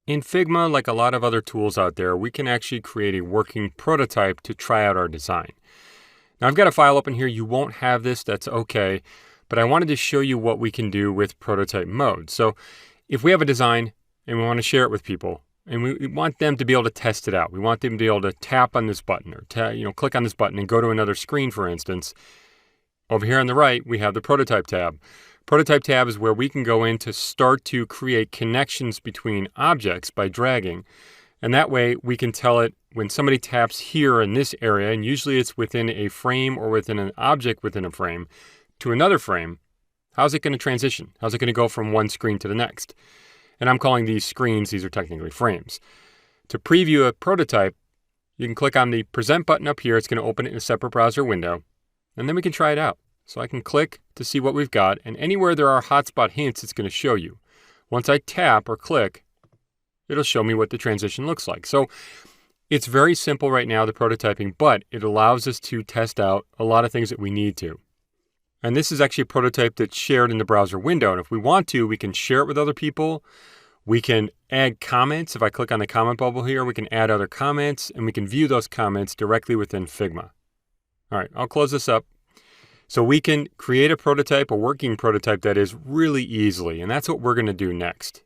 In Figma, like a lot of other tools out there, we can actually create a working prototype to try out our design. Now I've got a file open here. You won't have this, that's okay. But I wanted to show you what we can do with prototype mode. So if we have a design and we want to share it with people, and we want them to be able to test it out. We want them to be able to tap on this button or click on this button and go to another screen, for instance. Over here on the right, we have the prototype tab. Prototype tab is where we can go in to start to create connections between objects by dragging. And that way we can tell it when somebody taps here in this area, and usually it's within a frame or within an object within a frame, to another frame, how's it going to transition? How's it going to go from one screen to the next? And I'm calling these screens, these are technically frames. To preview a prototype, you can click on the present button up here. It's going to open it in a separate browser window. And then we can try it out. So I can click to see what we've got. And anywhere there are hotspot hints, it's going to show you. Once I tap or click, it'll show me what the transition looks like. So it's very simple right now, the prototyping, but it allows us to test out a lot of things that we need to. And this is actually a prototype that's shared in the browser window. And if we want to, we can share it with other people. We can add comments. If I click on the comment bubble here, we can add other comments and we can view those comments directly within Figma. All right, I'll close this up. So we can create a prototype, a working prototype that is really easily, and that's what we're going to do next.